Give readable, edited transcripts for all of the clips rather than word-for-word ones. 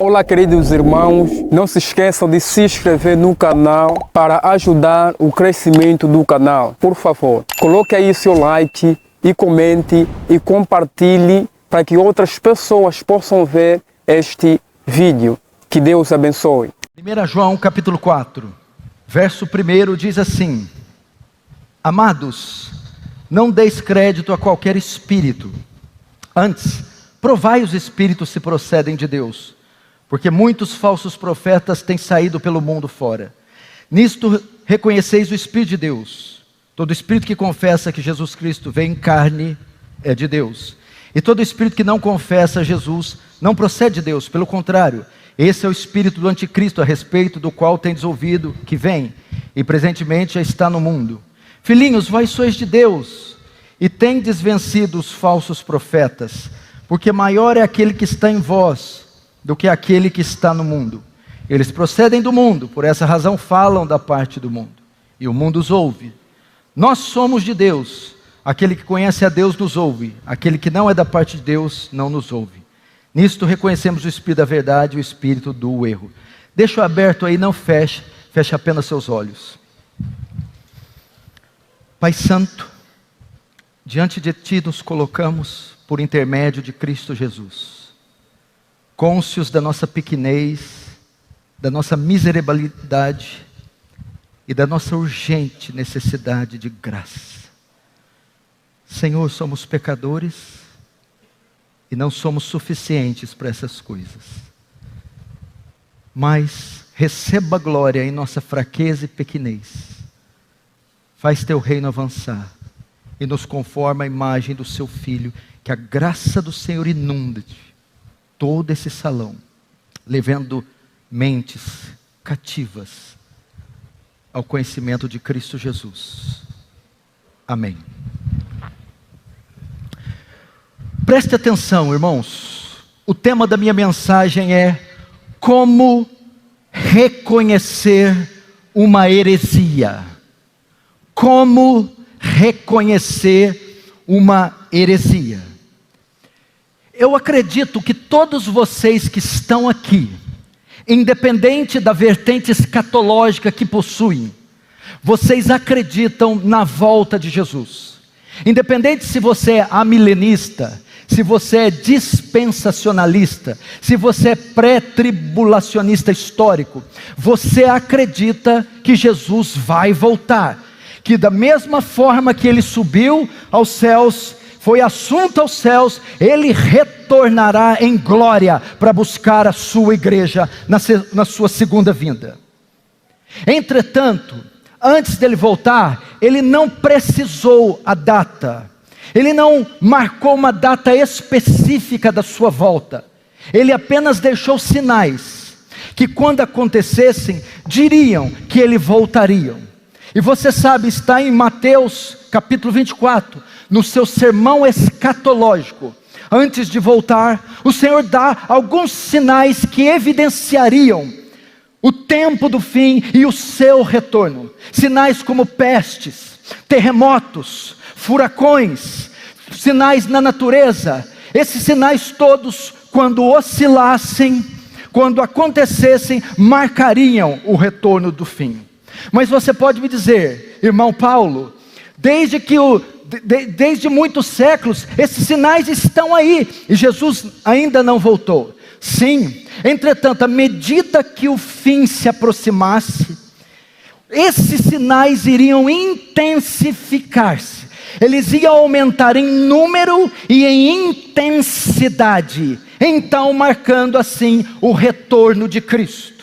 Olá, queridos irmãos, não se esqueçam de se inscrever no canal para ajudar o crescimento do canal. Por favor, coloque aí seu like e comente e compartilhe para que outras pessoas possam ver este vídeo. Que Deus abençoe. 1 João capítulo 4, verso 1 diz assim: Amados, não deis crédito a qualquer espírito, antes, provai os espíritos se procedem de Deus, porque muitos falsos profetas têm saído pelo mundo fora. Nisto reconheceis o Espírito de Deus. Todo espírito que confessa que Jesus Cristo veio em carne é de Deus. E todo espírito que não confessa Jesus não procede de Deus, pelo contrário, esse é o espírito do anticristo, a respeito do qual tendes ouvido que vem, e presentemente já está no mundo. Filhinhos, vós sois de Deus, e tendes vencido os falsos profetas, porque maior é aquele que está em vós do que aquele que está no mundo. Eles procedem do mundo, por essa razão falam da parte do mundo, e o mundo os ouve. Nós somos de Deus, aquele que conhece a Deus nos ouve, aquele que não é da parte de Deus não nos ouve. Nisto reconhecemos o espírito da verdade e o espírito do erro. Deixa aberto aí, não feche, feche apenas seus olhos. Pai Santo, diante de Ti nos colocamos por intermédio de Cristo Jesus, cônscios da nossa pequenez, da nossa miserabilidade e da nossa urgente necessidade de graça. Senhor, somos pecadores e não somos suficientes para essas coisas, mas receba glória em nossa fraqueza e pequenez. Faz Teu reino avançar e nos conforma à imagem do Seu Filho, que a graça do Senhor inunde todo esse salão, levando mentes cativas ao conhecimento de Cristo Jesus. Amém. Preste atenção, irmãos. O tema da minha mensagem é como reconhecer uma heresia. Como reconhecer uma heresia. Eu acredito que todos vocês que estão aqui, independente da vertente escatológica que possuem, vocês acreditam na volta de Jesus. Independente se você é amilenista, se você é dispensacionalista, se você é pré-tribulacionista histórico, você acredita que Jesus vai voltar, que da mesma forma que Ele subiu aos céus, foi assunto aos céus, Ele retornará em glória para buscar a sua igreja na sua segunda vinda. Entretanto, antes dele voltar, Ele não precisou a data, Ele não marcou uma data específica da sua volta, Ele apenas deixou sinais, que quando acontecessem, diriam que Ele voltaria. E você sabe, está em Mateus capítulo 24, no seu sermão escatológico, antes de voltar, o Senhor dá alguns sinais que evidenciariam o tempo do fim e o seu retorno. Sinais como pestes, terremotos, furacões, sinais na natureza. Esses sinais todos, quando oscilassem, quando acontecessem, marcariam o retorno do fim. Mas você pode me dizer, irmão Paulo, desde muitos séculos, esses sinais estão aí, e Jesus ainda não voltou. Sim, entretanto, à medida que o fim se aproximasse, esses sinais iriam intensificar-se, eles iam aumentar em número e em intensidade, então marcando assim o retorno de Cristo.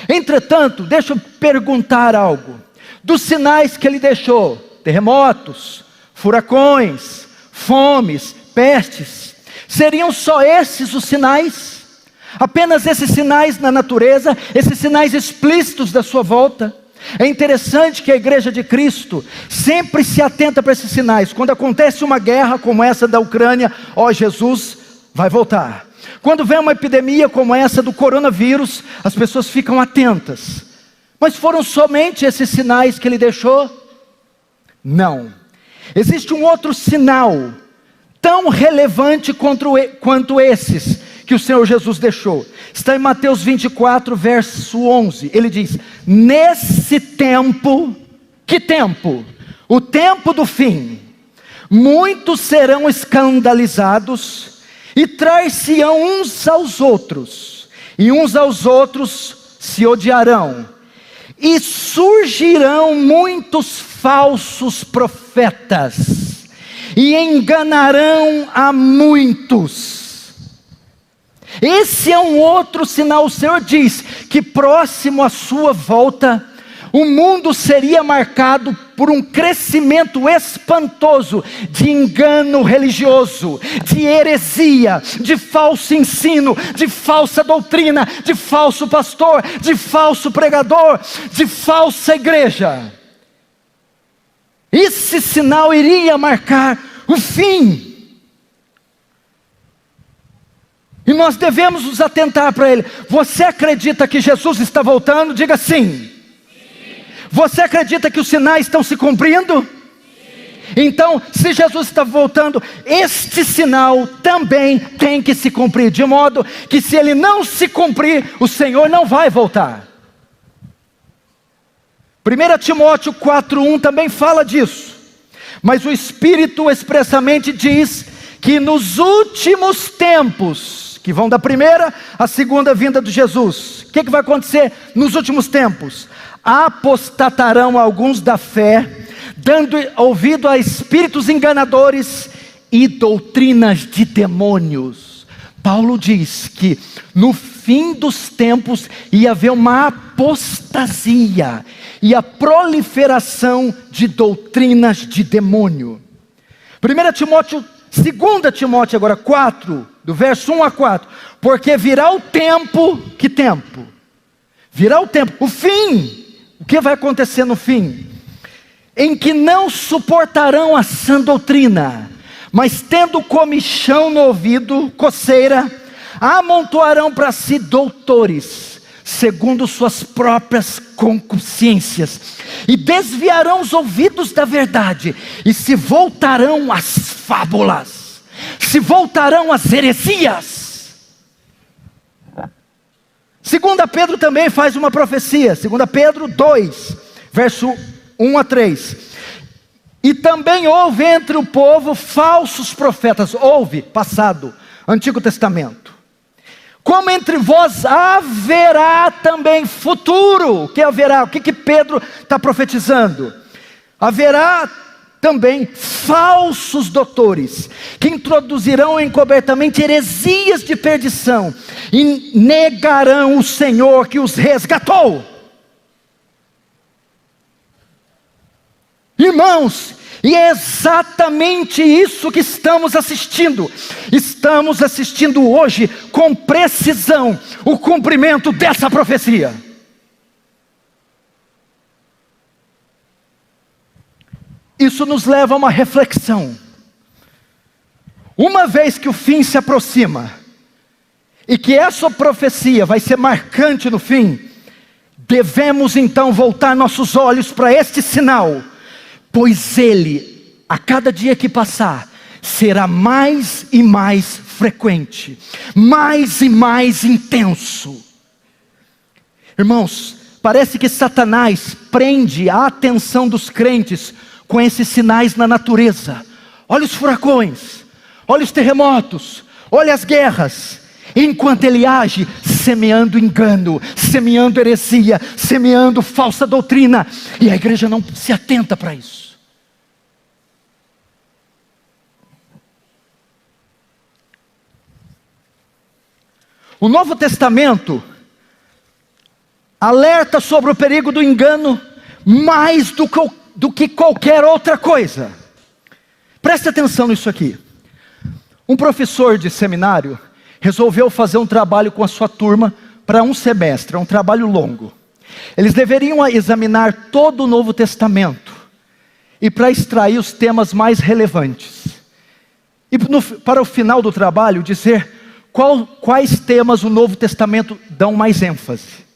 Entretanto, deixa eu perguntar algo. Dos sinais que Ele deixou, terremotos, furacões, fomes, pestes, seriam só esses os sinais? Apenas esses sinais na natureza, esses sinais explícitos da sua volta? É interessante que a igreja de Cristo sempre se atenta para esses sinais. Quando acontece uma guerra como essa da Ucrânia, Jesus vai voltar. Quando vem uma epidemia como essa do coronavírus, as pessoas ficam atentas. Mas foram somente esses sinais que Ele deixou? Não. Existe um outro sinal, tão relevante quanto esses, que o Senhor Jesus deixou. Está em Mateus 24, verso 11. Ele diz: nesse tempo, que tempo? O tempo do fim. Muitos serão escandalizados e trair-se-ão uns aos outros, e uns aos outros se odiarão. E surgirão muitos falsos profetas, e enganarão a muitos. Esse é um outro sinal. O Senhor diz que próximo à sua volta, o mundo seria marcado por um crescimento espantoso de engano religioso, de heresia, de falso ensino, de falsa doutrina, de falso pastor, de falso pregador, de falsa igreja. Esse sinal iria marcar o fim. E nós devemos nos atentar para ele. Você acredita que Jesus está voltando? Diga sim. Você acredita que os sinais estão se cumprindo? Sim. Então, se Jesus está voltando, este sinal também tem que se cumprir, de modo que se ele não se cumprir, o Senhor não vai voltar. 1 Timóteo 4:1 também fala disso, mas o Espírito expressamente diz que nos últimos tempos, que vão da primeira à segunda vinda de Jesus, o que vai acontecer nos últimos tempos? Apostatarão alguns da fé, dando ouvido a espíritos enganadores e doutrinas de demônios. Paulo diz que no fim dos tempos ia haver uma apostasia e a proliferação de doutrinas de demônio. 2 Timóteo agora 4, do verso 1 a 4, porque virá o tempo, que tempo? Virá o tempo, o fim. O que vai acontecer no fim? Em que não suportarão a sã doutrina, mas tendo comichão no ouvido, coceira, amontoarão para si doutores, segundo suas próprias concupiscências, e desviarão os ouvidos da verdade, e se voltarão às fábulas, se voltarão às heresias. 2 Pedro também faz uma profecia, 2 Pedro 2, verso 1 a 3. E também houve entre o povo falsos profetas. Houve, passado, Antigo Testamento. Como entre vós haverá também futuro. O que haverá? O que Pedro está profetizando? Haverá também falsos doutores, que introduzirão encobertamente heresias de perdição, e negarão o Senhor que os resgatou. Irmãos, e é exatamente isso que estamos assistindo. Estamos assistindo hoje com precisão o cumprimento dessa profecia. Isso nos leva a uma reflexão. Uma vez que o fim se aproxima, e que essa profecia vai ser marcante no fim, devemos então voltar nossos olhos para este sinal, pois ele, a cada dia que passar, será mais e mais frequente, mais e mais intenso. Irmãos, parece que Satanás prende a atenção dos crentes com esses sinais na natureza. Olha os furacões, olha os terremotos, olha as guerras, enquanto ele age semeando engano, semeando heresia, semeando falsa doutrina, e a igreja não se atenta para isso. O Novo Testamento alerta sobre o perigo do engano mais do que qualquer outra coisa. Preste atenção nisso aqui. Um professor de seminário resolveu fazer um trabalho com a sua turma para um semestre, um trabalho longo. Eles deveriam examinar todo o Novo Testamento, e para extrair os temas mais relevantes, e para o final do trabalho dizer quais temas o Novo Testamento dão mais ênfase.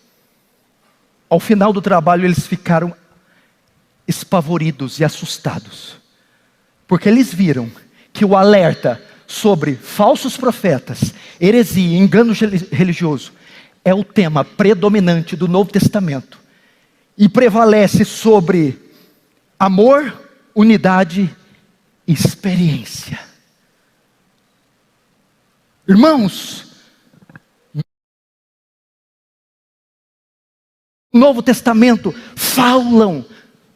Ao final do trabalho eles ficaram espavoridos e assustados, porque eles viram que o alerta sobre falsos profetas, heresia, engano religioso, é o tema predominante do Novo Testamento. E prevalece sobre amor, unidade e experiência. Irmãos, no Novo Testamento falam,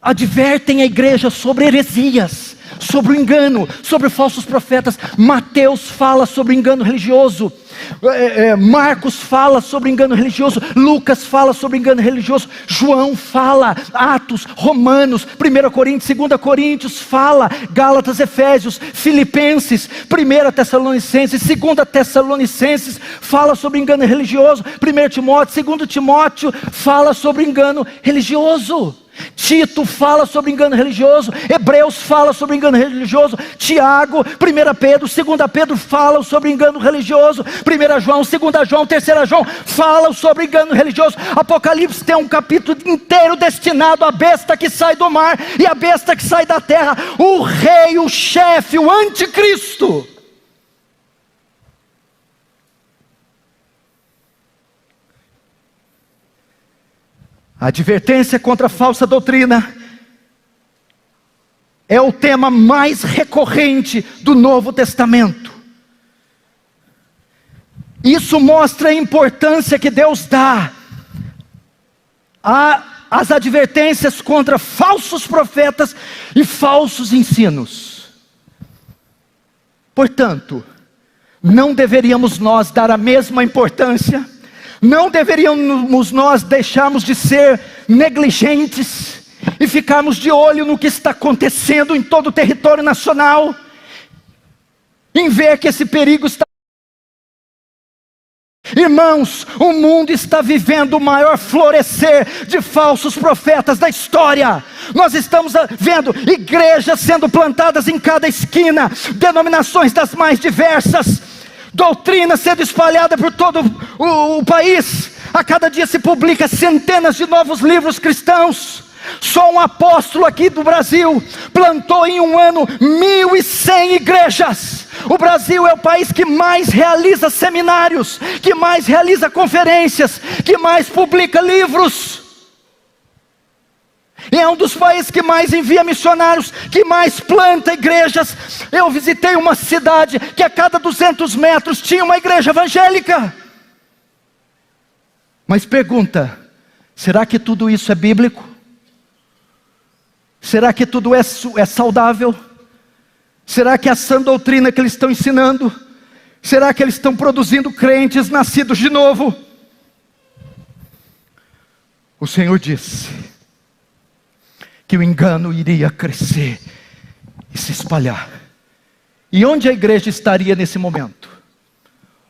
advertem a igreja sobre heresias, sobre o engano, sobre falsos profetas. Mateus fala sobre engano religioso, Marcos fala sobre engano religioso, Lucas fala sobre engano religioso, João fala, Atos, Romanos, 1 Coríntios, 2 Coríntios fala, Gálatas, Efésios, Filipenses, 1 Tessalonicenses, 2 Tessalonicenses fala sobre engano religioso, 1 Timóteo, 2 Timóteo fala sobre engano religioso. Tito fala sobre engano religioso, Hebreus fala sobre engano religioso, Tiago, 1 Pedro, 2 Pedro falam sobre engano religioso, 1 João, 2 João, 3 João falam sobre engano religioso. Apocalipse tem um capítulo inteiro destinado à besta que sai do mar e à besta que sai da terra, o rei, o chefe, o anticristo. A advertência contra a falsa doutrina é o tema mais recorrente do Novo Testamento. Isso mostra a importância que Deus dá às advertências contra falsos profetas e falsos ensinos. Portanto, não deveríamos nós dar a mesma importância, não deveríamos nós deixarmos de ser negligentes e ficarmos de olho no que está acontecendo em todo o território nacional, em ver que esse perigo está... Irmãos, o mundo está vivendo o maior florescer de falsos profetas da história. Nós estamos vendo igrejas sendo plantadas em cada esquina, denominações das mais diversas, doutrina sendo espalhada por todo o país. A cada dia se publica centenas de novos livros cristãos. Só um apóstolo aqui do Brasil plantou em um ano 1.100 igrejas. O Brasil é o país que mais realiza seminários, que mais realiza conferências, que mais publica livros. E é um dos países que mais envia missionários, que mais planta igrejas. Eu visitei uma cidade que a cada 200 metros tinha uma igreja evangélica. Mas pergunta, será que tudo isso é bíblico? Será que tudo é saudável? Será que a sã doutrina que eles estão ensinando? Será que eles estão produzindo crentes nascidos de novo? O Senhor disse que o engano iria crescer e se espalhar. E onde a igreja estaria nesse momento?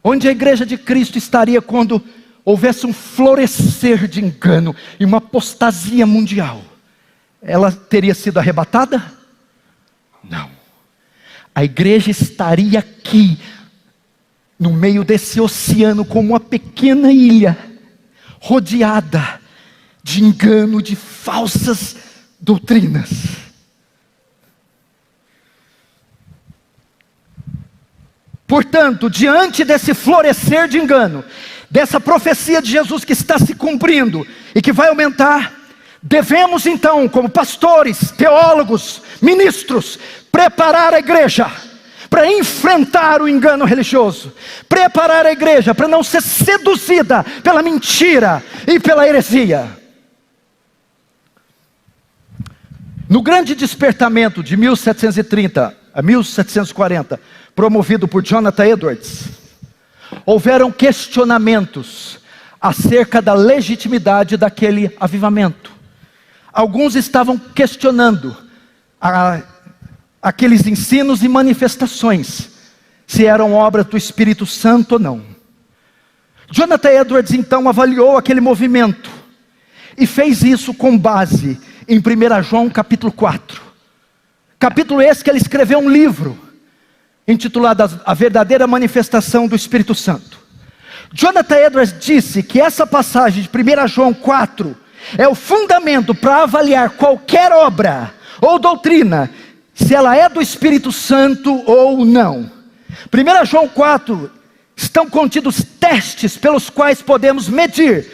Onde a igreja de Cristo estaria quando houvesse um florescer de engano e uma apostasia mundial? Ela teria sido arrebatada? Não. A igreja estaria aqui, no meio desse oceano, como uma pequena ilha, rodeada de engano, de falsas doutrinas. Portanto, diante desse florescer de engano, dessa profecia de Jesus que está se cumprindo e que vai aumentar, devemos então, como pastores, teólogos, ministros, preparar a igreja para enfrentar o engano religioso, preparar a igreja para não ser seduzida pela mentira e pela heresia. No grande despertamento de 1730 a 1740, promovido por Jonathan Edwards, houveram questionamentos acerca da legitimidade daquele avivamento. Alguns estavam questionando aqueles ensinos e manifestações, se eram obra do Espírito Santo ou não. Jonathan Edwards então avaliou aquele movimento e fez isso com base em 1 João capítulo 4. Capítulo esse que ele escreveu um livro intitulado A Verdadeira Manifestação do Espírito Santo. Jonathan Edwards disse que essa passagem de 1 João 4 é o fundamento para avaliar qualquer obra ou doutrina, se ela é do Espírito Santo ou não. 1 João 4, estão contidos testes pelos quais podemos medir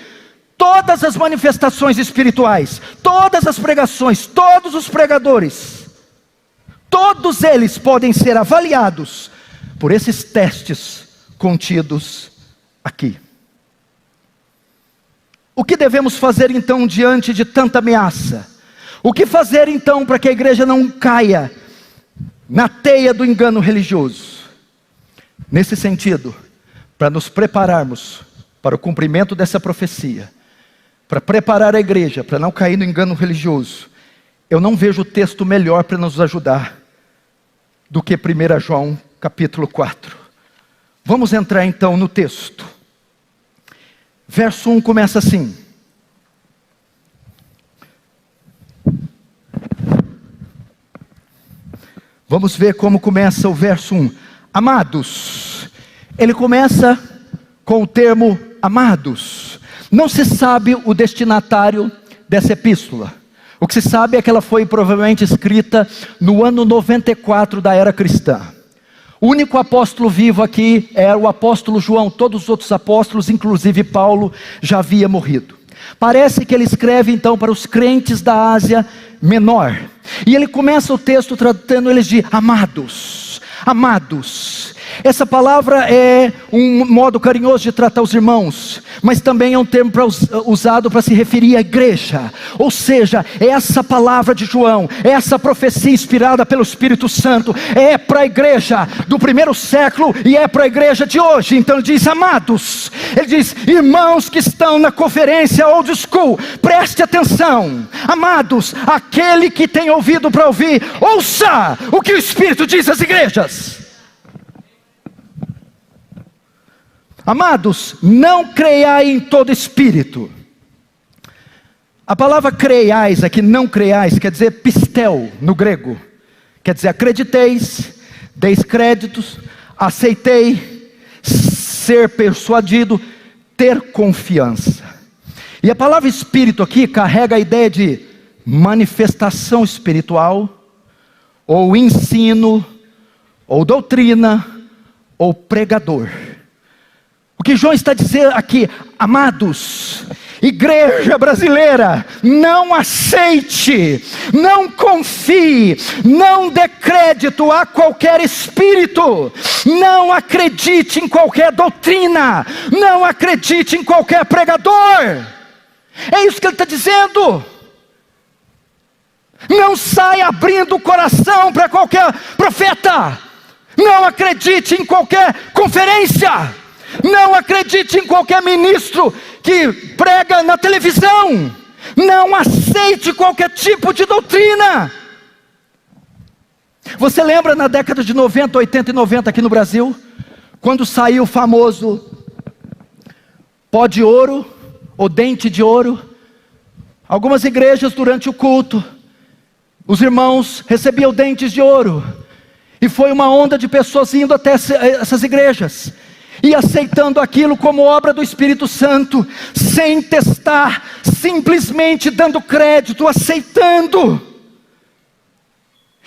todas as manifestações espirituais, todas as pregações, todos os pregadores. Todos eles podem ser avaliados por esses testes contidos aqui. O que devemos fazer então diante de tanta ameaça? O que fazer então para que a igreja não caia na teia do engano religioso? Nesse sentido, para nos prepararmos para o cumprimento dessa profecia, para preparar a igreja para não cair no engano religioso, eu não vejo texto melhor para nos ajudar do que 1 João capítulo 4. Vamos entrar então no texto. Verso 1 começa assim: vamos ver como começa o verso 1. Amados. Ele começa com o termo amados. Não se sabe o destinatário dessa epístola. O que se sabe é que ela foi provavelmente escrita no ano 94 da era cristã. O único apóstolo vivo aqui era o apóstolo João. Todos os outros apóstolos, inclusive Paulo, já havia morrido. Parece que ele escreve então para os crentes da Ásia Menor. E ele começa o texto tratando eles de amados. Amados. Essa palavra é um modo carinhoso de tratar os irmãos, mas também é um termo usado para se referir à igreja. Ou seja, essa palavra de João, essa profecia inspirada pelo Espírito Santo, é para a igreja do primeiro século e é para a igreja de hoje. Então ele diz amados, ele diz irmãos que estão na conferência old school, preste atenção. Amados, aquele que tem ouvido para ouvir, ouça o que o Espírito diz às igrejas. Amados, não creiai em todo espírito. A palavra creiais aqui, não creiais, quer dizer pistel no grego. Quer dizer acrediteis, deis créditos, aceitei, ser persuadido, ter confiança. E a palavra espírito aqui carrega a ideia de manifestação espiritual, ou ensino, ou doutrina, ou pregador. O que João está dizendo aqui, amados, igreja brasileira, não aceite, não confie, não dê crédito a qualquer espírito, não acredite em qualquer doutrina, não acredite em qualquer pregador. É isso que ele está dizendo. Não saia abrindo o coração para qualquer profeta, não acredite em qualquer conferência, não acredite em qualquer ministro que prega na televisão, não aceite qualquer tipo de doutrina. Você lembra na década de 90, 80 e 90 aqui no Brasil, quando saiu o famoso pó de ouro, ou dente de ouro? Algumas igrejas durante o culto, os irmãos recebiam dentes de ouro, e foi uma onda de pessoas indo até essas igrejas, e aceitando aquilo como obra do Espírito Santo, sem testar, simplesmente dando crédito, aceitando.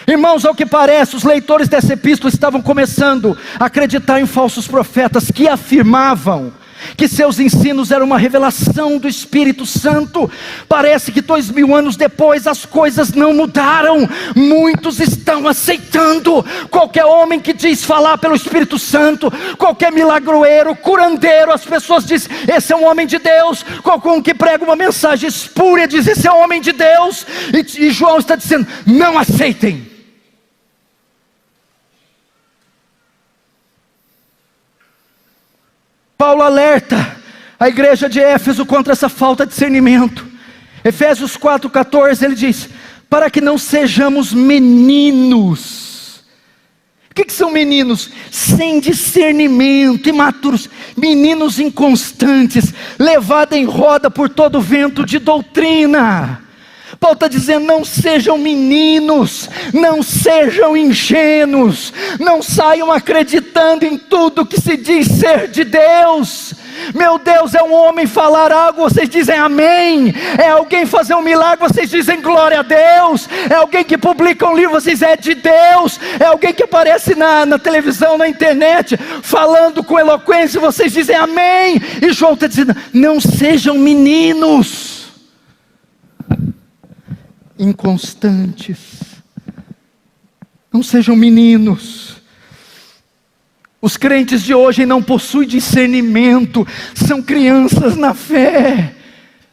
Irmãos, ao que parece, os leitores dessa epístola estavam começando a acreditar em falsos profetas que afirmavam que seus ensinos eram uma revelação do Espírito Santo. Parece que 2000 anos depois as coisas não mudaram. Muitos estão aceitando qualquer homem que diz falar pelo Espírito Santo, qualquer milagroeiro, curandeiro. As pessoas dizem, esse é um homem de Deus. Qualquer um que prega uma mensagem espúria diz, esse é um homem de Deus. E João está dizendo, não aceitem. Paulo alerta a igreja de Éfeso contra essa falta de discernimento. Efésios 4,14 ele diz, para que não sejamos meninos. O que são meninos? Sem discernimento, imaturos, meninos inconstantes, levados em roda por todo vento de doutrina. Paulo está dizendo, não sejam meninos, não sejam ingênuos, não saiam acreditando em tudo que se diz ser de Deus. Meu Deus, é um homem falar algo, vocês dizem amém. É alguém fazer um milagre, vocês dizem glória a Deus. É alguém que publica um livro, vocês dizem é de Deus. É alguém que aparece na televisão, na internet, falando com eloquência, vocês dizem amém. E João está dizendo, não sejam meninos inconstantes. Não sejam meninos. Os crentes de hoje não possuem discernimento, são crianças na fé.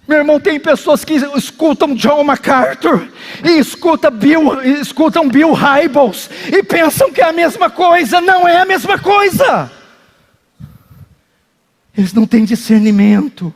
Meu irmão, tem pessoas que escutam John MacArthur e escutam Bill Hybels e pensam que é a mesma coisa. Não é a mesma coisa. Eles não têm discernimento.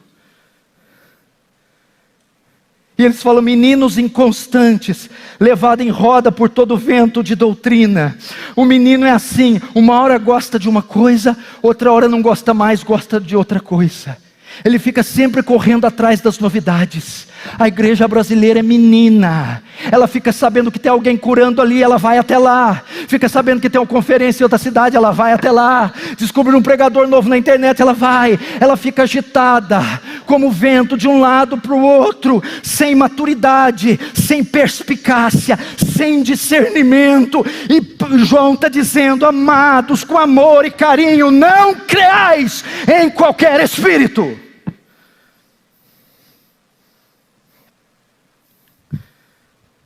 E eles falam, meninos inconstantes, levados em roda por todo vento de doutrina. O menino é assim, uma hora gosta de uma coisa, outra hora não gosta mais, gosta de outra coisa. Ele fica sempre correndo atrás das novidades. A igreja brasileira é menina. Ela fica sabendo que tem alguém curando ali, ela vai até lá. Fica sabendo que tem uma conferência em outra cidade, ela vai até lá. Descobre um pregador novo na internet, ela vai. Ela fica agitada, como o vento de um lado para o outro, sem maturidade, sem perspicácia, sem discernimento. E João está dizendo, amados, com amor e carinho, não creais em qualquer espírito.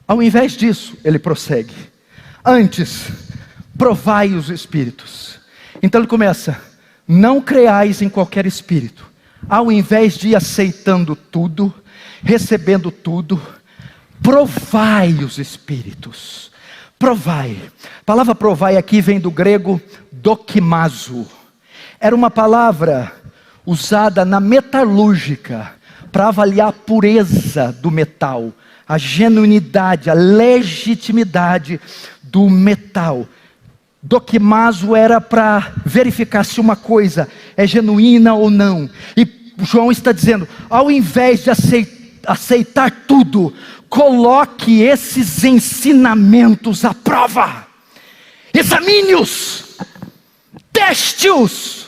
Ao invés disso, ele prossegue. Antes, provai os espíritos. Então ele começa, não creais em qualquer espírito. Ao invés de ir aceitando tudo, recebendo tudo, provai os espíritos. Provai. A palavra provai aqui vem do grego dokimazo. Era uma palavra usada na metalúrgica para avaliar a pureza do metal, a genuinidade, a legitimidade do metal. Dokimazo era para verificar se uma coisa é genuína ou não. E João está dizendo, ao invés de aceitar tudo, coloque esses ensinamentos à prova. Examine-os, teste-os.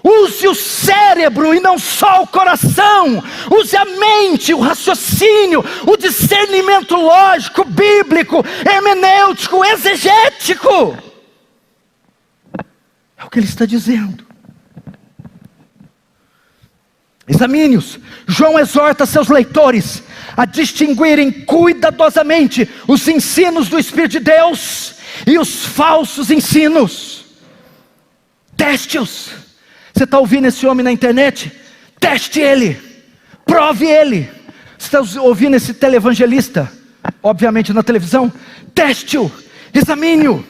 Use o cérebro e não só o coração. Use a mente, o raciocínio, o discernimento lógico, bíblico, hermenêutico, exegético. É o que ele está dizendo. Examine-os. João exorta seus leitores a distinguirem cuidadosamente os ensinos do Espírito de Deus e os falsos ensinos. Teste-os. Você está ouvindo esse homem na internet? Teste ele, prove ele. Você está ouvindo esse televangelista? Obviamente na televisão? Teste-o, examine-o.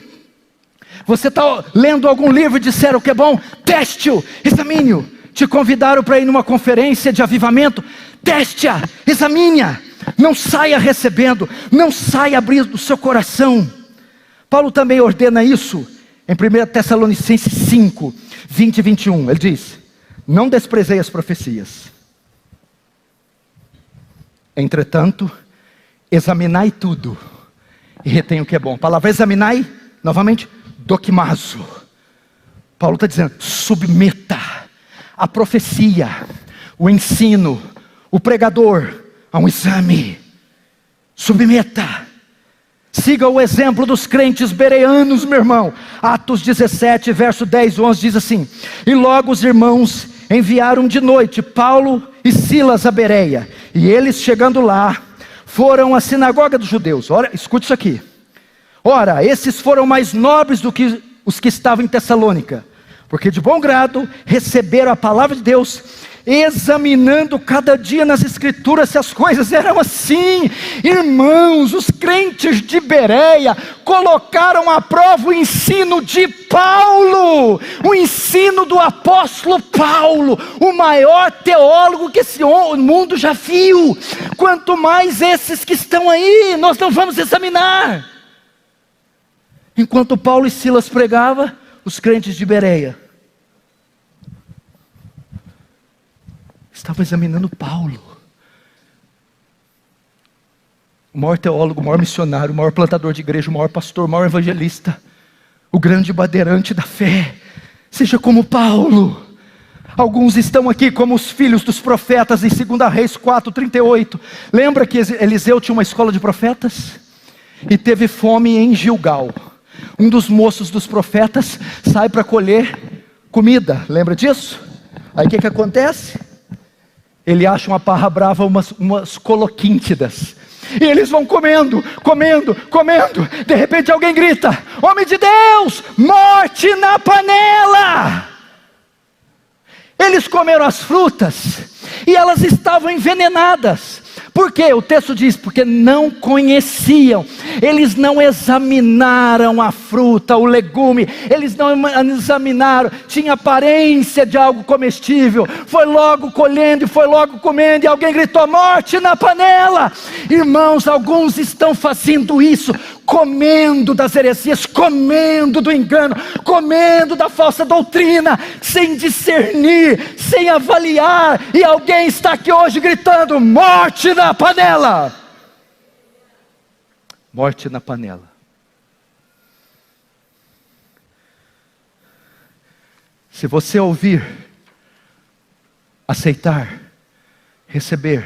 Você está lendo algum livro e disseram que é bom? Teste-o, examine-o. Te convidaram para ir numa conferência de avivamento? Teste-a, examine-a. Não saia recebendo, não saia abrindo o seu coração. Paulo também ordena isso em 1 Tessalonicenses 5, 20 e 21, ele diz, não desprezei as profecias. Entretanto, examinai tudo e retém o que é bom. A palavra examinai, novamente, dokimazo. Paulo está dizendo, submeta a profecia, o ensino, o pregador a um exame. Submeta. Siga o exemplo dos crentes bereanos, meu irmão. Atos 17, verso 10 e 11 diz assim, e logo os irmãos enviaram de noite Paulo e Silas a Bereia, e eles chegando lá, foram à sinagoga dos judeus. Ora, escute isso aqui. Ora, esses foram mais nobres do que os que estavam em Tessalônica, porque de bom grado receberam a palavra de Deus, examinando cada dia nas escrituras se as coisas eram assim. Irmãos, os crentes de Bereia colocaram à prova o ensino de Paulo, o ensino do apóstolo Paulo, o maior teólogo que esse mundo já viu. Quanto mais esses que estão aí, nós não vamos examinar. Enquanto Paulo e Silas pregavam, os crentes de Bereia estavam examinando Paulo, o maior teólogo, o maior missionário, o maior plantador de igreja, o maior pastor, o maior evangelista, o grande bandeirante da fé. Seja como Paulo. Alguns estão aqui como os filhos dos profetas em 2 Reis 4:38. Lembra que Eliseu tinha uma escola de profetas? E teve fome em Gilgal. Um dos moços dos profetas sai para colher comida, lembra disso? Aí o que acontece? Ele acha uma parra brava, umas coloquíntidas. E eles vão comendo. De repente alguém grita: homem de Deus, morte na panela! Eles comeram as frutas e elas estavam envenenadas. Por quê? O texto diz: porque não conheciam. Eles não examinaram a fruta, o legume. Eles não examinaram. Tinha aparência de algo comestível. Foi logo colhendo e foi logo comendo. E alguém gritou: morte na panela! Irmãos, alguns estão fazendo isso, comendo das heresias, comendo do engano, comendo da falsa doutrina, sem discernir, sem avaliar. E alguém está aqui hoje gritando: morte na panela! Morte na panela. Se você ouvir, aceitar, receber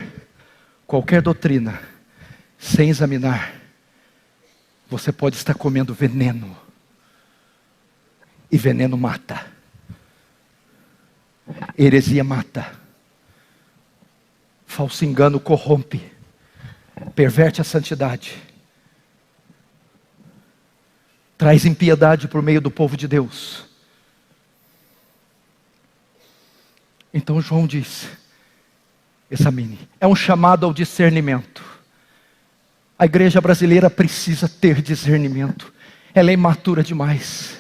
qualquer doutrina sem examinar, você pode estar comendo veneno. E veneno mata. Heresia mata. Falso engano corrompe. Perverte a santidade. Traz impiedade por meio do povo de Deus. Então João diz: examine. É um chamado ao discernimento. A igreja brasileira precisa ter discernimento. Ela é imatura demais.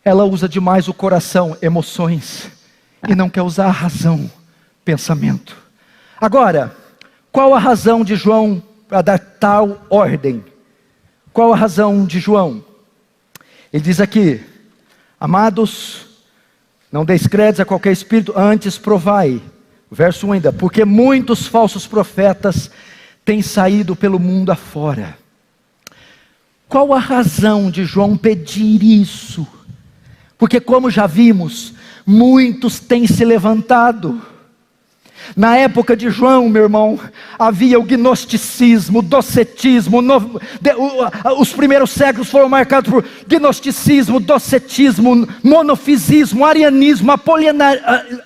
Ela usa demais o coração, emoções, e não quer usar a razão, pensamento. Agora, qual a razão de João para dar tal ordem? Qual a razão de João? Ele diz aqui: amados, não deis crédito a qualquer espírito, antes provai. Verso 1 ainda: porque muitos falsos profetas têm saído pelo mundo afora. Qual a razão de João pedir isso? Porque, como já vimos, muitos têm se levantado. Na época de João, meu irmão, havia o gnosticismo, o docetismo. Os primeiros séculos foram marcados por gnosticismo, docetismo, monofisismo, arianismo,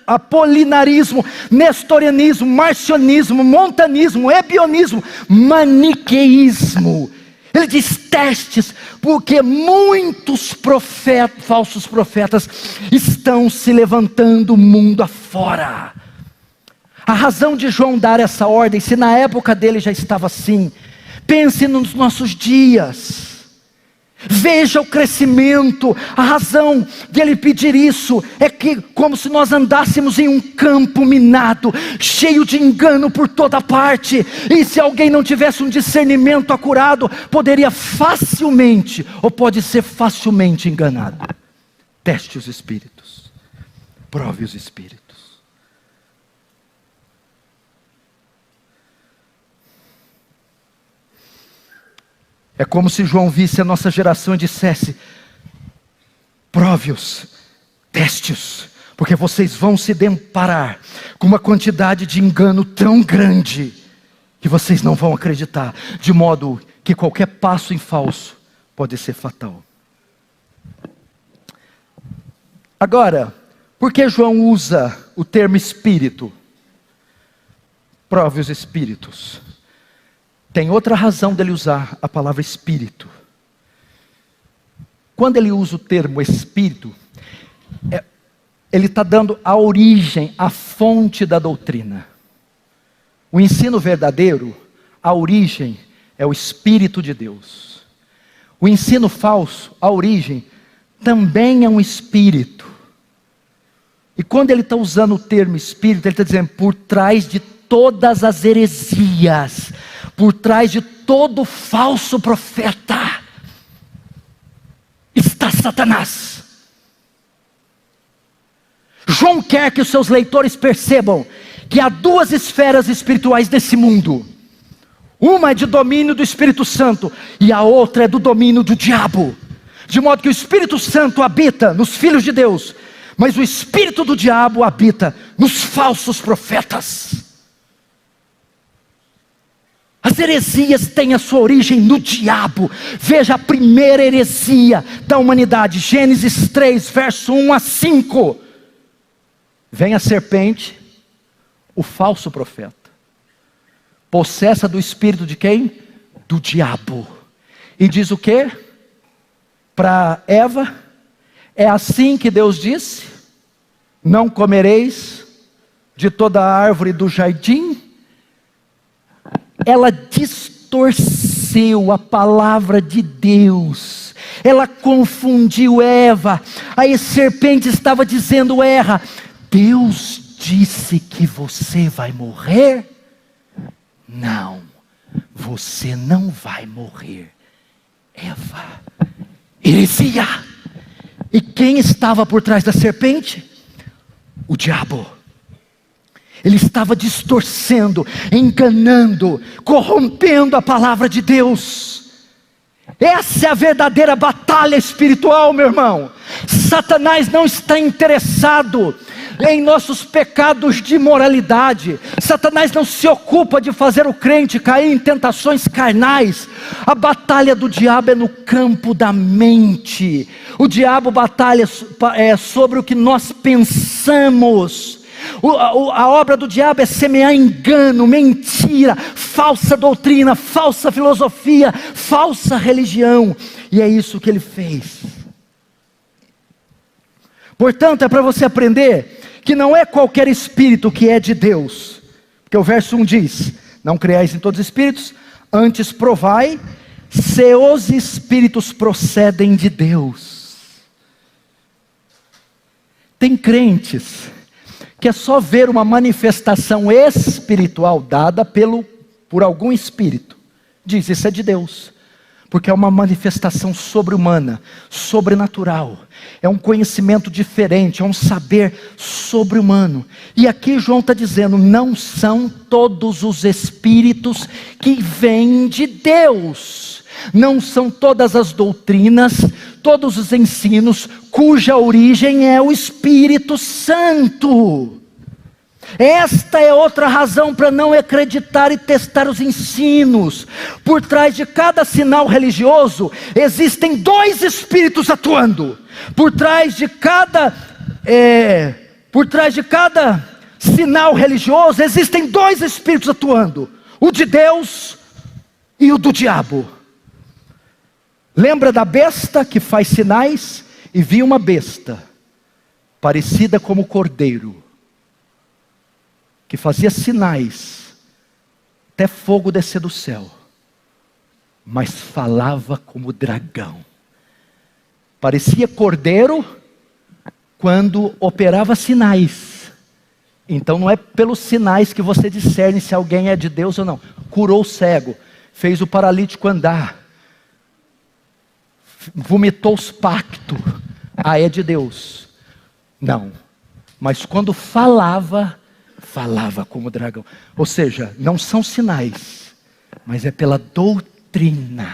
apolinarismo, nestorianismo, marcionismo, montanismo, ebionismo, maniqueísmo. Ele diz testes, porque muitos falsos profetas estão se levantando mundo afora. A razão de João dar essa ordem, se na época dele já estava assim, pense nos nossos dias, veja o crescimento. A razão de ele pedir isso é que, como se nós andássemos em um campo minado, cheio de engano por toda parte, e se alguém não tivesse um discernimento acurado, poderia facilmente, ou pode ser facilmente enganado. Teste os espíritos, prove os espíritos. É como se João visse a nossa geração e dissesse: prove-os, teste-os, porque vocês vão se deparar com uma quantidade de engano tão grande, que vocês não vão acreditar, de modo que qualquer passo em falso pode ser fatal. Agora, por que João usa o termo espírito? Prove os espíritos. Tem outra razão dele usar a palavra espírito. Quando ele usa o termo espírito, ele está dando a origem, a fonte da doutrina. O ensino verdadeiro, a origem é o Espírito de Deus. O ensino falso, a origem, também é um espírito. E quando ele está usando o termo espírito, ele está dizendo: por trás de todas as heresias, por trás de todo falso profeta, está Satanás. João quer que os seus leitores percebam que há duas esferas espirituais nesse mundo. Uma é de domínio do Espírito Santo e a outra é do domínio do diabo. De modo que o Espírito Santo habita nos filhos de Deus, Mas o espírito do diabo habita nos falsos profetas. As heresias têm a sua origem no diabo. Veja a primeira heresia da humanidade, Gênesis 3, verso 1 a 5. Vem a serpente, o falso profeta, possessa do espírito de quem? Do diabo. E diz o quê? Para Eva: é assim que Deus disse: não comereis de toda a árvore do jardim. Ela distorceu a palavra de Deus, ela confundiu Eva. A serpente estava dizendo: Deus disse que você vai morrer? Não, você não vai morrer, Eva. Heresia. E quem estava por trás da serpente? O diabo. Ele estava distorcendo, enganando, corrompendo a palavra de Deus. Essa é a verdadeira batalha espiritual, meu irmão. Satanás não está interessado em nossos pecados de imoralidade. Satanás não se ocupa de fazer o crente cair em tentações carnais. A batalha do diabo é no campo da mente. O diabo batalha sobre o que nós pensamos. A obra do diabo é semear engano, mentira, falsa doutrina, falsa filosofia, falsa religião. E é isso que ele fez. Portanto, é para você aprender que não é qualquer espírito que é de Deus. Porque o verso 1 diz: não creais em todos os espíritos, antes provai se os espíritos procedem de Deus. Tem crentes que é só ver uma manifestação espiritual dada por algum espírito, diz: isso é de Deus, porque é uma manifestação sobre-humana, sobrenatural, é um conhecimento diferente, é um saber sobre-humano. E aqui João está dizendo: não são todos os espíritos que vêm de Deus, não são todas as doutrinas, todos os ensinos cuja origem é o Espírito Santo. Esta é outra razão para não acreditar e testar os ensinos. Por trás de cada sinal religioso existem dois espíritos atuando. Por trás de cada sinal religioso existem dois espíritos atuando: o de Deus e o do diabo. Lembra da besta que faz sinais? E vi uma besta parecida como cordeiro, que fazia sinais, até fogo descer do céu, mas falava como dragão. Parecia cordeiro quando operava sinais. Então não é pelos sinais que você discerne se alguém é de Deus ou não. Curou o cego, fez o paralítico andar, vomitou os pactos. É de Deus. Não, mas quando falava como dragão. Ou seja, não são sinais, mas é pela doutrina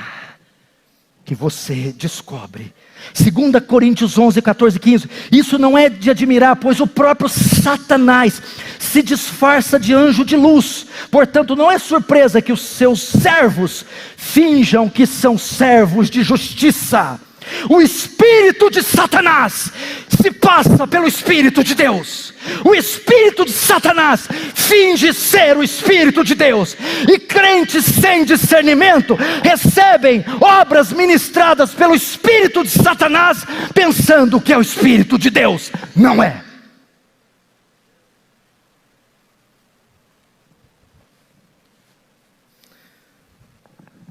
que você descobre. 2 Coríntios 11, 14 e 15. Isso não é de admirar, pois o próprio Satanás se disfarça de anjo de luz. Portanto, não é surpresa que os seus servos finjam que são servos de justiça. O espírito de Satanás se passa pelo Espírito de Deus. O espírito de Satanás finge ser o Espírito de Deus. E crentes sem discernimento recebem obras ministradas pelo espírito de Satanás, pensando que é o Espírito de Deus. Não é.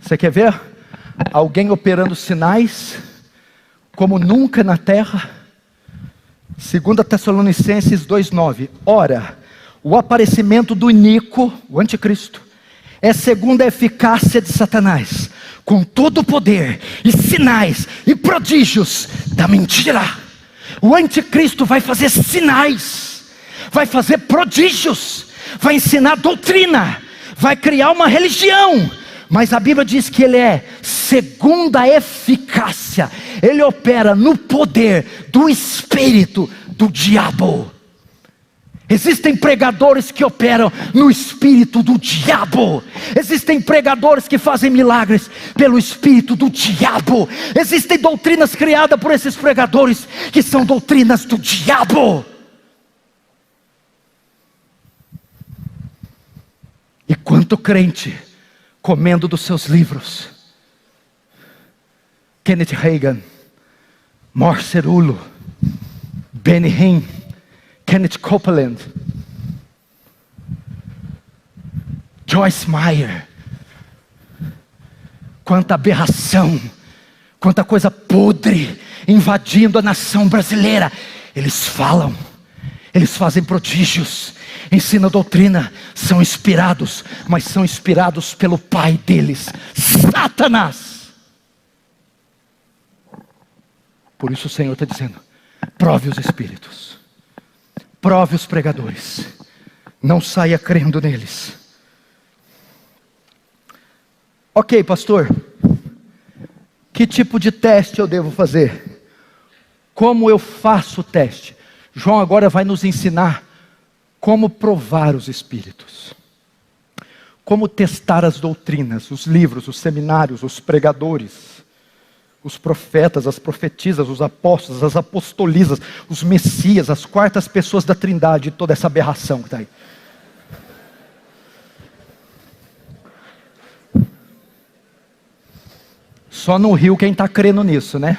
Você quer ver alguém operando sinais como nunca na terra? 2 Tessalonicenses 2,9. Ora, o aparecimento do Inico, o anticristo, é segundo a eficácia de Satanás, com todo o poder, e sinais, e prodígios da mentira. O anticristo vai fazer sinais, vai fazer prodígios, vai ensinar doutrina, vai criar uma religião. Mas a Bíblia diz que ele é segundo a eficácia. Ele opera no poder do Espírito do diabo. Existem pregadores que operam no espírito do diabo. Existem pregadores que fazem milagres pelo espírito do diabo. Existem doutrinas criadas por esses pregadores que são doutrinas do diabo. E quanto crente comendo dos seus livros. Kenneth Hagin, Morse Cerullo, Benny Hinn, Kenneth Copeland, Joyce Meyer. Quanta aberração, quanta coisa podre invadindo a nação brasileira. Eles falam, eles fazem prodígios, ensinam doutrina, são inspirados, mas são inspirados pelo pai deles, Satanás. Por isso o Senhor está dizendo: prove os espíritos, prove os pregadores, não saia crendo neles. Ok, pastor, que tipo de teste eu devo fazer? Como eu faço o teste? João agora vai nos ensinar como provar os espíritos, como testar as doutrinas, os livros, os seminários, os pregadores, os profetas, as profetisas, os apóstolos, as apostolisas, os messias, as quartas pessoas da trindade, toda essa aberração que está aí. Só no Rio quem está crendo nisso, né?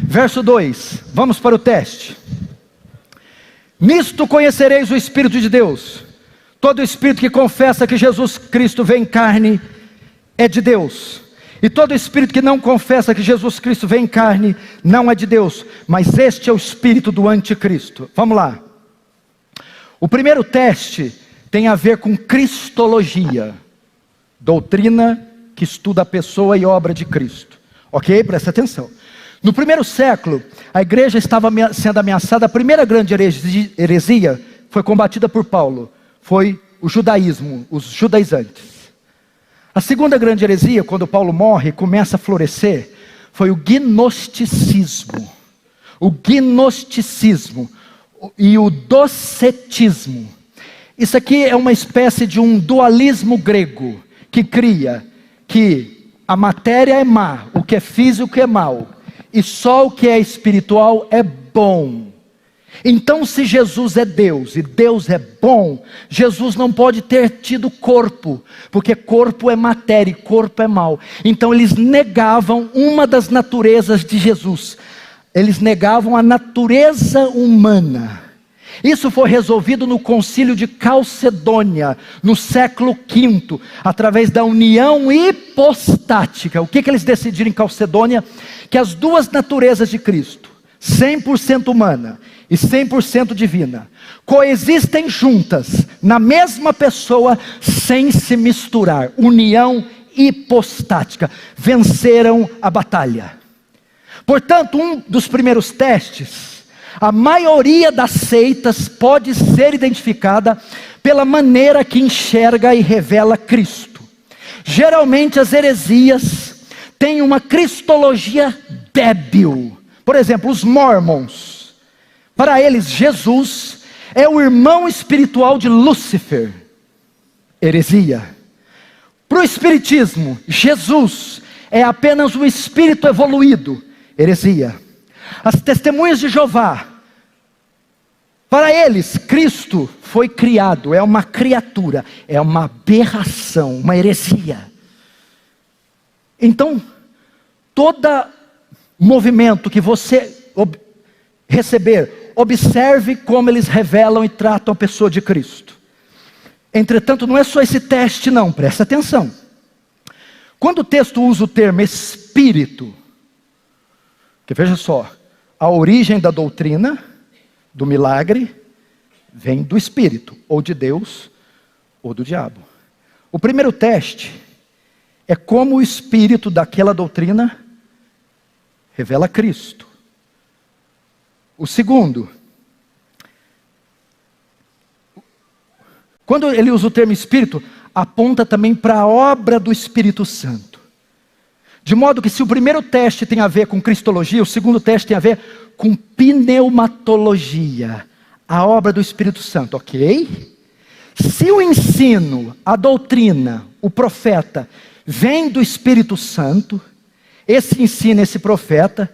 Verso 2, vamos para o teste. Nisto conhecereis o Espírito de Deus. Todo espírito que confessa que Jesus Cristo veio em carne é de Deus. E todo espírito que não confessa que Jesus Cristo veio em carne não é de Deus. Mas este é o espírito do anticristo. Vamos lá. O primeiro teste tem a ver com cristologia. Doutrina que estuda a pessoa e obra de Cristo. Ok? Presta atenção. No primeiro século, a igreja estava sendo ameaçada. A primeira grande heresia foi combatida por Paulo. Foi o judaísmo, os judaizantes. A segunda grande heresia, quando Paulo morre, começa a florescer, foi o gnosticismo. O gnosticismo e o docetismo. Isso aqui é uma espécie de um dualismo grego, que cria que a matéria é má, o que é físico é mal, e só o que é espiritual é bom. Então, se Jesus é Deus e Deus é bom, Jesus não pode ter tido corpo, porque corpo é matéria e corpo é mal. Então eles negavam uma das naturezas de Jesus. Eles negavam a natureza humana. Isso foi resolvido no concílio de Calcedônia, no século V, através da união hipostática. O que eles decidiram em Calcedônia? Que as duas naturezas de Cristo, 100% humana e 100% divina, coexistem juntas, na mesma pessoa, sem se misturar. União hipostática. Venceram a batalha. Portanto, um dos primeiros testes, a maioria das seitas pode ser identificada pela maneira que enxerga e revela Cristo. Geralmente as heresias têm uma cristologia débil. Por exemplo, os mormons. Para eles, Jesus é o irmão espiritual de Lúcifer. Heresia. Para o espiritismo, Jesus é apenas um espírito evoluído. Heresia. As testemunhas de Jeová, para eles, Cristo foi criado, é uma criatura, é uma aberração, uma heresia. Então, todo movimento que você receber, observe como eles revelam e tratam a pessoa de Cristo. Entretanto, não é só esse teste não, presta atenção. Quando o texto usa o termo espírito, que veja só, a origem da doutrina, do milagre, vem do espírito, ou de Deus, ou do diabo. O primeiro teste é como o espírito daquela doutrina revela Cristo. O segundo, quando ele usa o termo espírito, aponta também para a obra do Espírito Santo. De modo que se o primeiro teste tem a ver com cristologia, o segundo teste tem a ver com pneumatologia, a obra do Espírito Santo, ok? Se o ensino, a doutrina, o profeta, vem do Espírito Santo, esse ensino, esse profeta,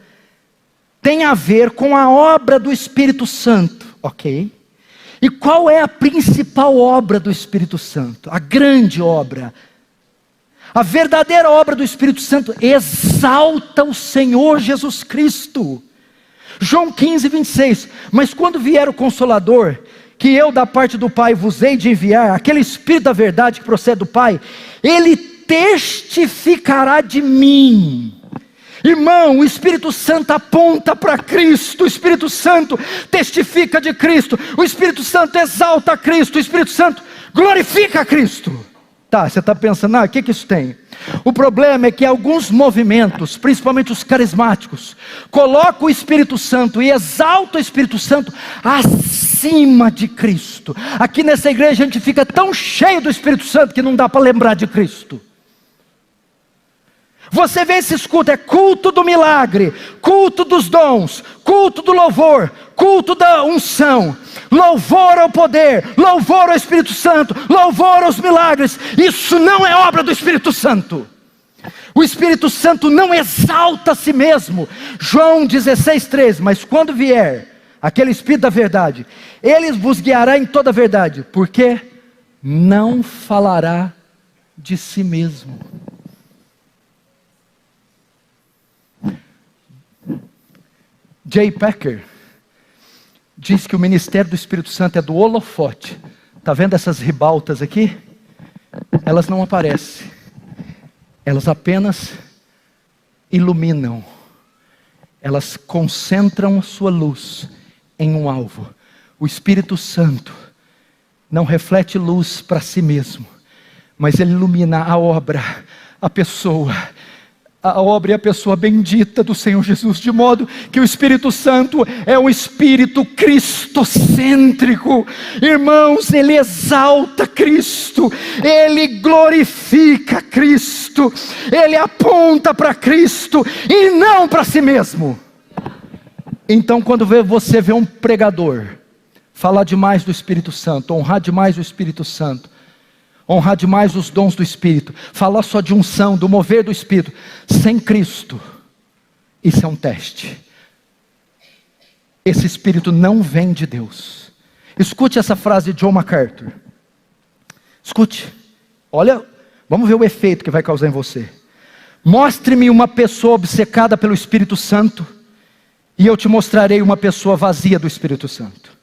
tem a ver com a obra do Espírito Santo, ok? E qual é a principal obra do Espírito Santo? A grande obra. A verdadeira obra do Espírito Santo exalta o Senhor Jesus Cristo. João 15, 26. Mas quando vier o Consolador, que eu da parte do Pai vos hei de enviar, aquele Espírito da verdade que procede do Pai, ele testificará de mim. Irmão, o Espírito Santo aponta para Cristo, o Espírito Santo testifica de Cristo, o Espírito Santo exalta a Cristo, o Espírito Santo glorifica a Cristo. Tá, você está pensando, o que isso tem? O problema é que alguns movimentos, principalmente os carismáticos, colocam o Espírito Santo e exaltam o Espírito Santo acima de Cristo. Aqui nessa igreja a gente fica tão cheio do Espírito Santo que não dá para lembrar de Cristo. Você vê esses cultos, é culto do milagre, culto dos dons, culto do louvor, culto da unção, louvor ao poder, louvor ao Espírito Santo, louvor aos milagres. Isso não é obra do Espírito Santo. O Espírito Santo não exalta a si mesmo. João 16:3, mas quando vier aquele Espírito da verdade, ele vos guiará em toda a verdade, porque não falará de si mesmo. J. Packer diz que o ministério do Espírito Santo é do holofote. Está vendo essas ribaltas aqui? Elas não aparecem. Elas apenas iluminam. Elas concentram sua luz em um alvo. O Espírito Santo não reflete luz para si mesmo, mas ele ilumina a obra, a pessoa. A obra e a pessoa bendita do Senhor Jesus, de modo que o Espírito Santo é um Espírito cristocêntrico. Irmãos, ele exalta Cristo, ele glorifica Cristo, ele aponta para Cristo e não para si mesmo. Então quando você vê um pregador falar demais do Espírito Santo, honrar demais o Espírito Santo, honrar demais os dons do Espírito, falar só de unção, do mover do Espírito, sem Cristo, isso é um teste. Esse Espírito não vem de Deus. Escute essa frase de John MacArthur. Escute, olha, vamos ver o efeito que vai causar em você. Mostre-me uma pessoa obcecada pelo Espírito Santo, e eu te mostrarei uma pessoa vazia do Espírito Santo.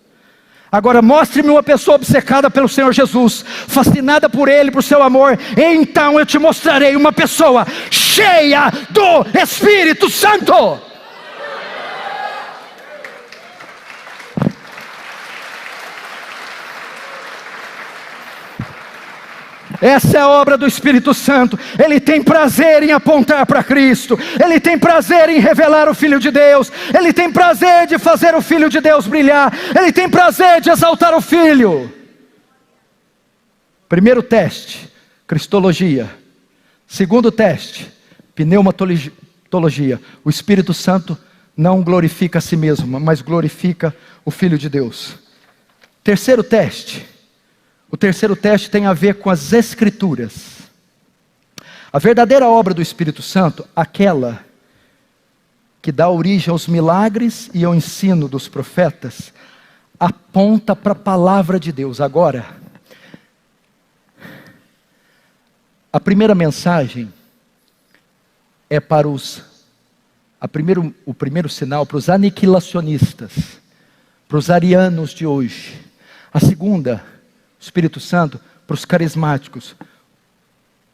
Agora mostre-me uma pessoa obcecada pelo Senhor Jesus, fascinada por Ele, por seu amor, então eu te mostrarei uma pessoa cheia do Espírito Santo. Essa é a obra do Espírito Santo. Ele tem prazer em apontar para Cristo, ele tem prazer em revelar o Filho de Deus, ele tem prazer de fazer o Filho de Deus brilhar, ele tem prazer de exaltar o Filho. Primeiro teste, cristologia. Segundo teste, pneumatologia. O Espírito Santo não glorifica a si mesmo, mas glorifica o Filho de Deus. Terceiro teste. O terceiro teste tem a ver com as Escrituras. A verdadeira obra do Espírito Santo, aquela que dá origem aos milagres e ao ensino dos profetas, aponta para a palavra de Deus. Agora, a primeira mensagem é para o primeiro sinal para os aniquilacionistas, para os arianos de hoje. A segunda, Espírito Santo, para os carismáticos.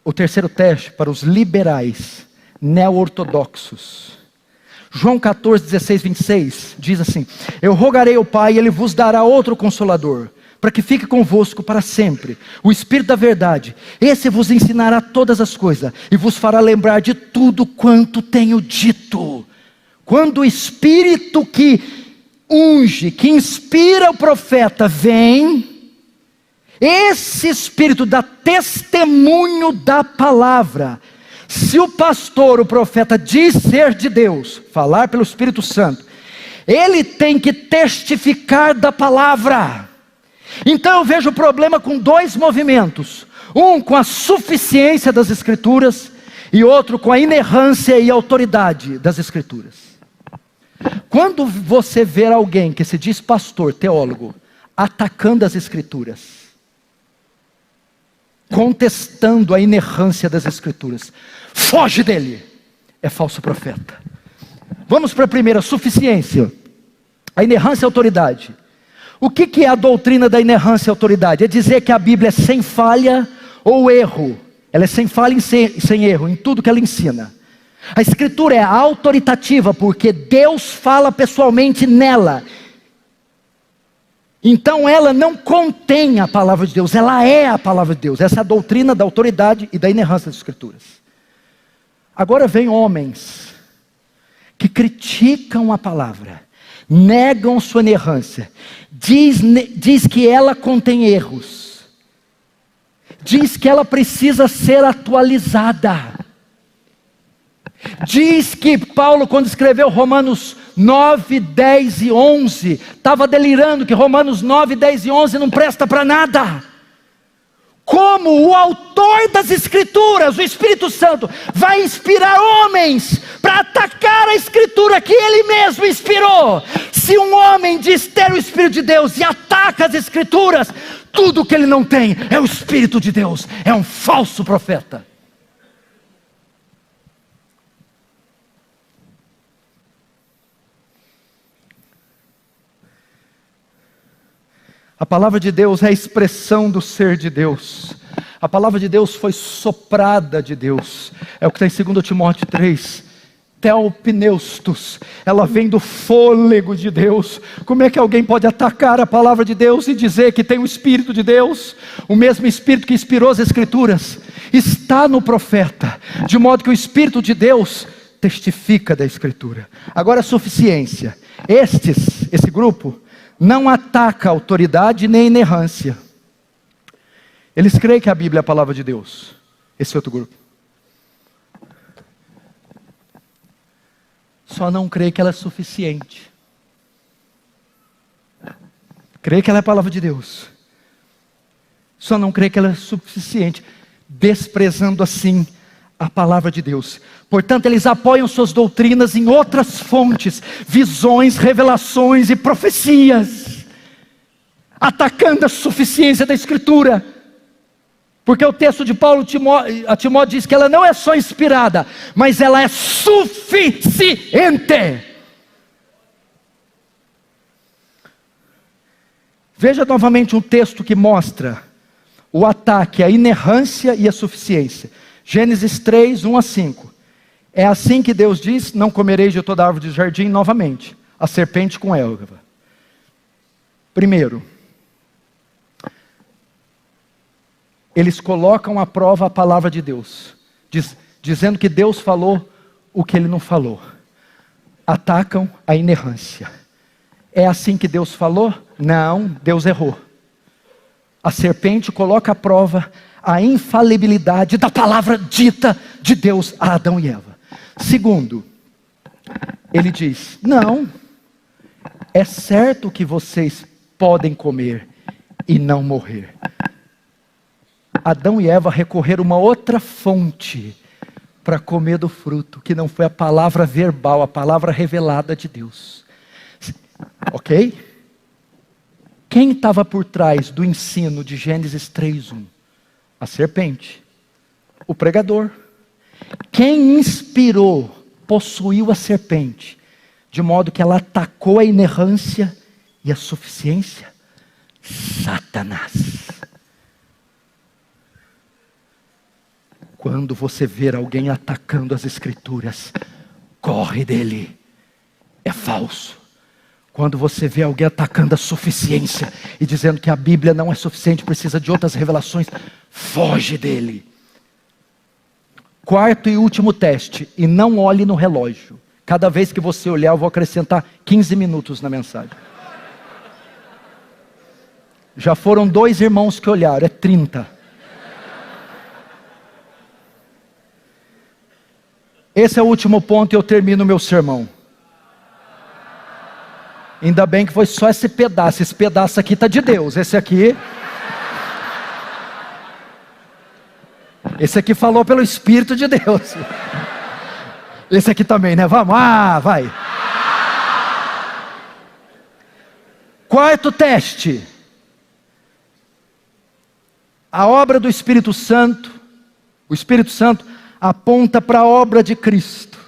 O terceiro teste para os liberais, neo-ortodoxos. João 14, 16, 26 diz assim: eu rogarei ao Pai e Ele vos dará outro Consolador, para que fique convosco para sempre, o Espírito da verdade. Esse vos ensinará todas as coisas e vos fará lembrar de tudo quanto tenho dito. Quando o Espírito que unge, que inspira o profeta vem, esse Espírito dá testemunho da palavra. Se o pastor, o profeta, diz ser de Deus, falar pelo Espírito Santo, ele tem que testificar da palavra. Então eu vejo o problema com dois movimentos: um com a suficiência das Escrituras, e outro com a inerrância e autoridade das Escrituras. Quando você ver alguém que se diz pastor, teólogo, atacando as Escrituras, contestando a inerrância das Escrituras, foge dele, é falso profeta. Vamos para a primeira, suficiência. A inerrância e a autoridade. O que é a doutrina da inerrância e autoridade? É dizer que a Bíblia é sem falha ou erro. Ela é sem falha e sem erro em tudo que ela ensina. A Escritura é autoritativa porque Deus fala pessoalmente nela. Então ela não contém a palavra de Deus, ela é a palavra de Deus. Essa é a doutrina da autoridade e da inerrância das Escrituras. Agora vem homens que criticam a palavra, negam sua inerrância, diz que ela contém erros, diz que ela precisa ser atualizada, diz que Paulo, quando escreveu Romanos 9, 10 e 11, estava delirando que Romanos 9, 10 e 11 não presta para nada. Como o autor das Escrituras, o Espírito Santo, vai inspirar homens para atacar a Escritura que ele mesmo inspirou? Se um homem diz ter o Espírito de Deus e ataca as Escrituras, tudo que ele não tem é o Espírito de Deus, é um falso profeta. A palavra de Deus é a expressão do ser de Deus. A palavra de Deus foi soprada de Deus. É o que está em 2 Timóteo 3. Theopneustos. Ela vem do fôlego de Deus. Como é que alguém pode atacar a palavra de Deus e dizer que tem o Espírito de Deus? O mesmo Espírito que inspirou as Escrituras está no profeta, de modo que o Espírito de Deus testifica da Escritura. Agora a suficiência. Esse grupo não ataca a autoridade nem a inerrância. Eles creem que a Bíblia é a palavra de Deus. Esse outro grupo só não crê que ela é suficiente. Crê que ela é a palavra de Deus, só não crê que ela é suficiente, desprezando assim a palavra de Deus. Portanto, eles apoiam suas doutrinas em outras fontes, visões, revelações e profecias, atacando a suficiência da Escritura. Porque o texto de Paulo a Timóteo diz que ela não é só inspirada, mas ela é suficiente. Veja novamente um texto que mostra o ataque à inerrância e à suficiência. Gênesis 3, 1 a 5. É assim que Deus diz: não comereis de toda árvore do jardim. Novamente, a serpente com Eva. Primeiro, eles colocam à prova a palavra de Deus, dizendo que Deus falou o que ele não falou. Atacam a inerrância. É assim que Deus falou? Não, Deus errou. A serpente coloca à prova a infalibilidade da palavra dita de Deus a Adão e Eva. Segundo, ele diz: não, é certo que vocês podem comer e não morrer. Adão e Eva recorreram a uma outra fonte para comer do fruto, que não foi a palavra verbal, a palavra revelada de Deus. Ok? Quem estava por trás do ensino de Gênesis 3:1? A serpente, o pregador. Quem inspirou, possuiu a serpente, de modo que ela atacou a inerrância e a suficiência? Satanás. Quando você ver alguém atacando as Escrituras, corre dele, é falso. Quando você vê alguém atacando a suficiência e dizendo que a Bíblia não é suficiente, precisa de outras revelações, foge dele. Quarto e último teste: e não olhe no relógio. Cada vez que você olhar, eu vou acrescentar 15 minutos na mensagem. Já foram 2 irmãos que olharam, é 30. Esse é o último ponto e eu termino o meu sermão. Ainda bem que foi só esse pedaço aqui está de Deus, esse aqui falou pelo Espírito de Deus. Esse aqui também, né? Vamos, vai. Quarto teste. A obra do Espírito Santo, o Espírito Santo aponta para a obra de Cristo,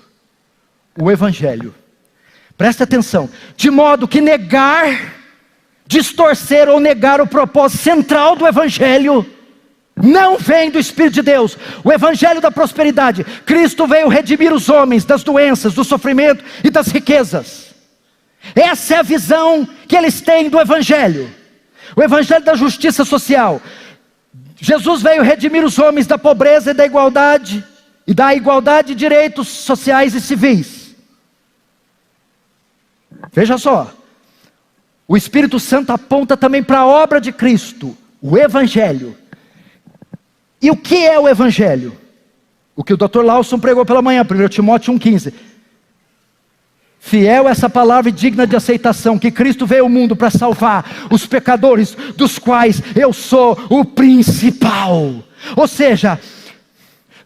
o Evangelho. Preste atenção. De modo que negar, distorcer ou negar o propósito central do Evangelho não vem do Espírito de Deus. O Evangelho da prosperidade. Cristo veio redimir os homens das doenças, do sofrimento e das riquezas. Essa é a visão que eles têm do Evangelho. O Evangelho da justiça social. Jesus veio redimir os homens da pobreza e da igualdade de direitos sociais e civis. Veja só, o Espírito Santo aponta também para a obra de Cristo, o Evangelho. E o que é o Evangelho? O que o Dr. Lawson pregou pela manhã, 1 Timóteo 1,15. Fiel essa palavra e digna de aceitação, que Cristo veio ao mundo para salvar os pecadores, dos quais eu sou o principal. Ou seja,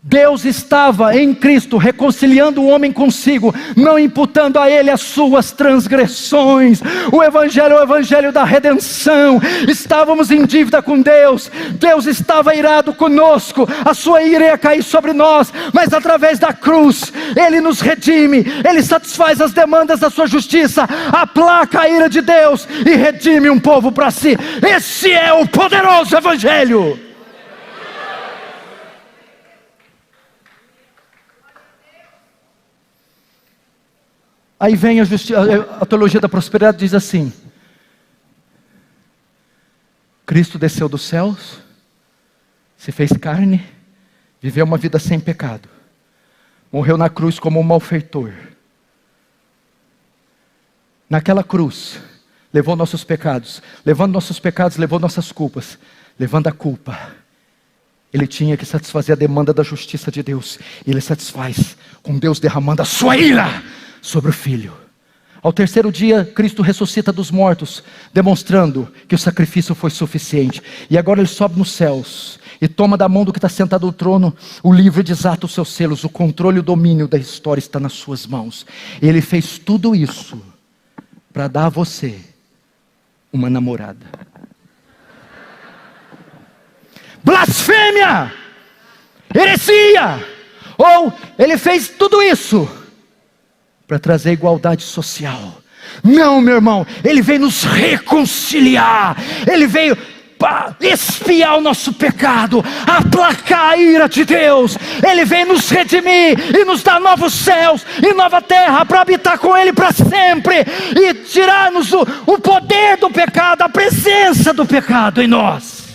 Deus estava em Cristo reconciliando o homem consigo, não imputando a ele as suas transgressões. O Evangelho é o Evangelho da redenção. Estávamos em dívida com Deus, Deus estava irado conosco, a sua ira ia cair sobre nós, mas através da cruz, Ele nos redime, Ele satisfaz as demandas da sua justiça, aplaca a ira de Deus e redime um povo para si. Esse é o poderoso Evangelho. Aí vem a teologia da prosperidade, diz assim: Cristo desceu dos céus, se fez carne, viveu uma vida sem pecado, morreu na cruz como um malfeitor. Naquela cruz, levou nossos pecados, levando nossos pecados, levou nossas culpas, levando a culpa. Ele tinha que satisfazer a demanda da justiça de Deus, e Ele satisfaz com Deus derramando a sua ira sobre o Filho. Ao terceiro dia, Cristo ressuscita dos mortos, demonstrando que o sacrifício foi suficiente. E agora Ele sobe nos céus e toma da mão do que está sentado no trono o livro e desata os seus selos. O controle e o domínio da história está nas suas mãos. Ele fez tudo isso para dar a você uma namorada. Blasfêmia! Heresia! Ou Ele fez tudo isso para trazer igualdade social. Não, meu irmão, Ele veio nos reconciliar. Ele veio para expiar o nosso pecado, aplacar a ira de Deus. Ele veio nos redimir e nos dar novos céus e nova terra para habitar com Ele para sempre e tirar-nos o poder do pecado, a presença do pecado em nós.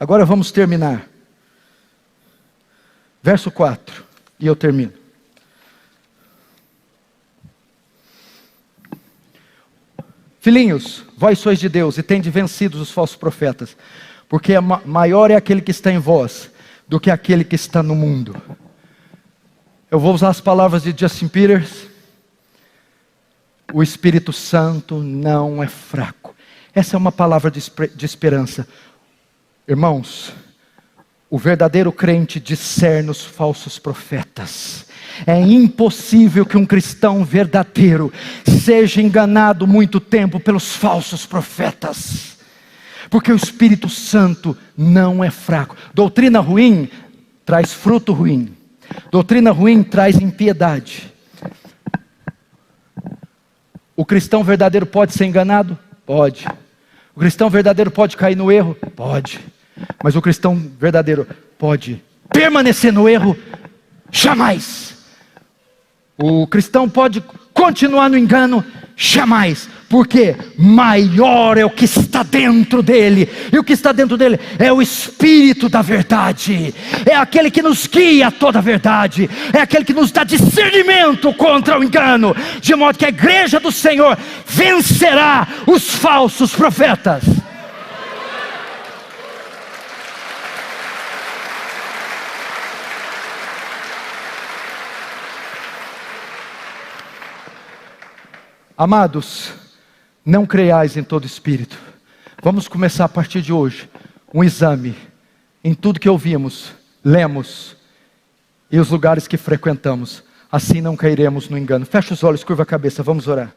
Agora vamos terminar. Verso 4, e eu termino. Filhinhos, vós sois de Deus e tendes vencido os falsos profetas, porque maior é aquele que está em vós do que aquele que está no mundo. Eu vou usar as palavras de Justin Peters. O Espírito Santo não é fraco. Essa é uma palavra de esperança. Irmãos, o verdadeiro crente discerne os falsos profetas. É impossível que um cristão verdadeiro seja enganado muito tempo pelos falsos profetas, porque o Espírito Santo não é fraco. Doutrina ruim traz fruto ruim. Doutrina ruim traz impiedade. O cristão verdadeiro pode ser enganado? Pode. O cristão verdadeiro pode cair no erro? Pode. Mas o cristão verdadeiro pode permanecer no erro? Jamais. O cristão pode continuar no engano? Jamais. Porque maior é o que está dentro dele. E o que está dentro dele é o Espírito da verdade. É aquele que nos guia a toda a verdade. É aquele que nos dá discernimento contra o engano. De modo que a igreja do Senhor vencerá os falsos profetas. Amados, não creiais em todo espírito. Vamos começar a partir de hoje um exame em tudo que ouvimos, lemos e os lugares que frequentamos. Assim não cairemos no engano. Fecha os olhos, curva a cabeça, vamos orar.